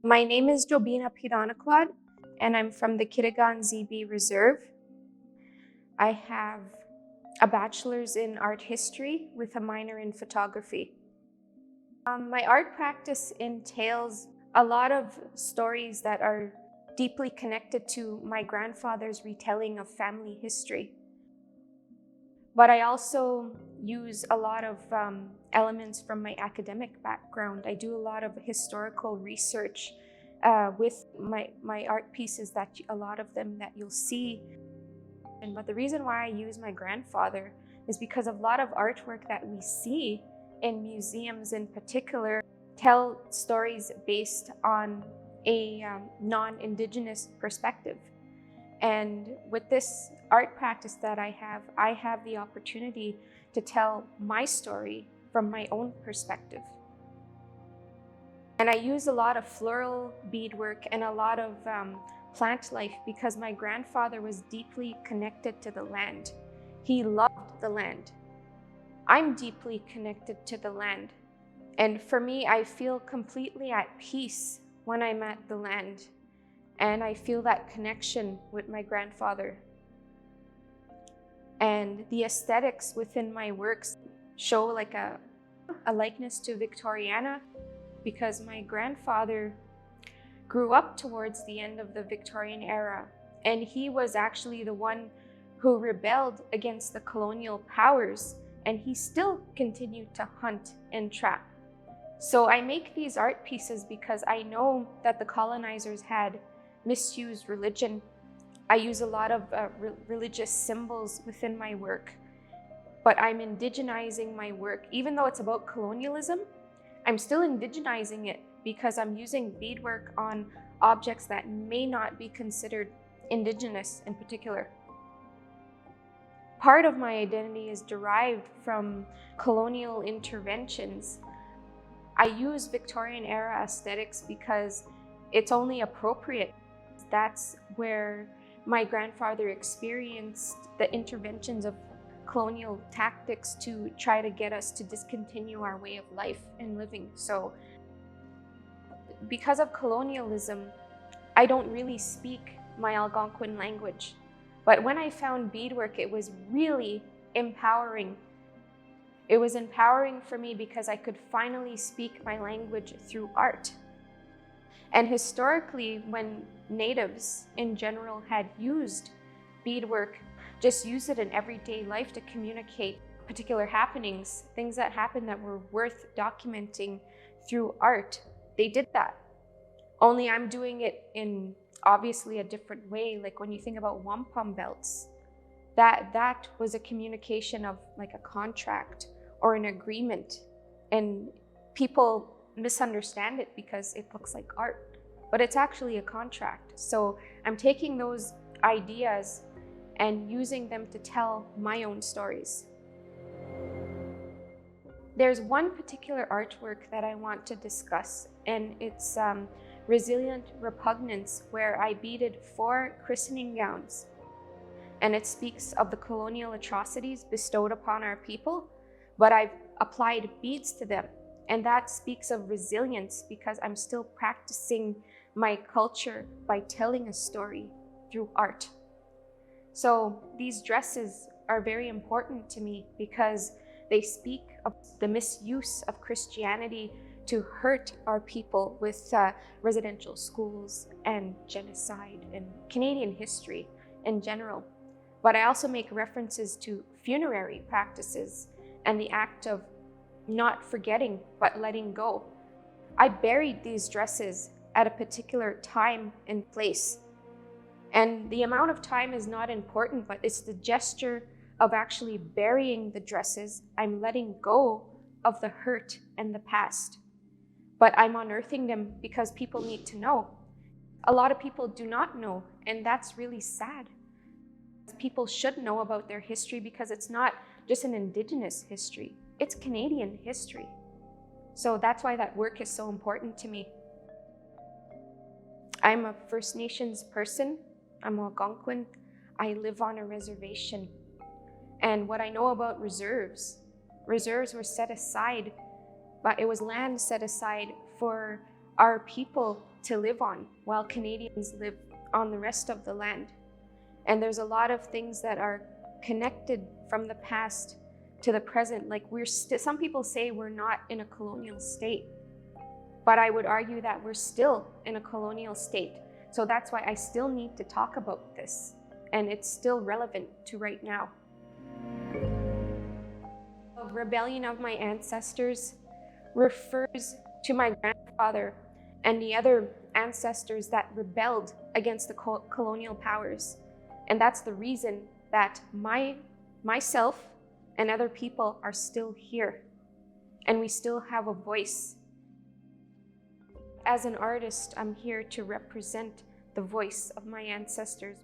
My name is Jobena Petonoquot, and I'm from the Kitigan-Zibi Reserve. I have a bachelor's in art history with a minor in photography. My art practice entails a lot of stories that are deeply connected to my grandfather's retelling of family history. But I also use a lot of elements from my academic background. I do a lot of historical research with my art pieces, that a lot of them that you'll see. But the reason why I use my grandfather is because a lot of artwork that we see in museums in particular tell stories based on a non-Indigenous perspective. And with this art practice that I have the opportunity to tell my story from my own perspective. And I use a lot of floral beadwork and a lot of plant life because my grandfather was deeply connected to the land. He loved the land. I'm deeply connected to the land. And for me, I feel completely at peace when I'm at the land. And I feel that connection with my grandfather. And the aesthetics within my works show like a likeness to Victorian-era, because my grandfather grew up towards the end of the Victorian era, and he was actually the one who rebelled against the colonial powers, and he still continued to hunt and trap. So I make these art pieces because I know that the colonizers had misused religion. I use a lot of religious symbols within my work, but I'm indigenizing my work. Even though it's about colonialism, I'm still indigenizing it because I'm using beadwork on objects that may not be considered indigenous in particular. Part of my identity is derived from colonial interventions. I use Victorian-era aesthetics because it's only appropriate. That's where my grandfather experienced the interventions of colonial tactics to try to get us to discontinue our way of life and living. So because of colonialism, I don't really speak my Algonquin language. But when I found beadwork, it was really empowering. It was empowering for me because I could finally speak my language through art. And historically, when natives in general had used beadwork, just use it in everyday life to communicate particular happenings, things that happened that were worth documenting through art, they did that. Only I'm doing it in obviously a different way. Like when you think about wampum belts, that was a communication of like a contract or an agreement, and people misunderstand it because it looks like art, but it's actually a contract. So I'm taking those ideas and using them to tell my own stories. There's one particular artwork that I want to discuss, and it's Resilient Repugnance, where I beaded 4 christening gowns. And it speaks of the colonial atrocities bestowed upon our people, but I've applied beads to them. And that speaks of resilience because I'm still practicing my culture by telling a story through art. So these dresses are very important to me because they speak of the misuse of Christianity to hurt our people with residential schools and genocide and Canadian history in general. But I also make references to funerary practices and the act of not forgetting but letting go. I buried these dresses at a particular time and place. And the amount of time is not important, but it's the gesture of actually burying the dresses. I'm letting go of the hurt and the past, but I'm unearthing them because people need to know. A lot of people do not know, and that's really sad. People should know about their history because it's not just an Indigenous history, it's Canadian history. So that's why that work is so important to me. I'm a First Nations person. I'm Algonquin. I live on a reservation. And what I know about reserves were set aside, but it was land set aside for our people to live on, while Canadians live on the rest of the land. And there's a lot of things that are connected from the past to the present. Like some people say we're not in a colonial state, but I would argue that we're still in a colonial state. So that's why I still need to talk about this, and it's still relevant to right now. The rebellion of my ancestors refers to my grandfather and the other ancestors that rebelled against the colonial powers. And that's the reason that myself and other people are still here, and we still have a voice. As an artist, I'm here to represent the voice of my ancestors.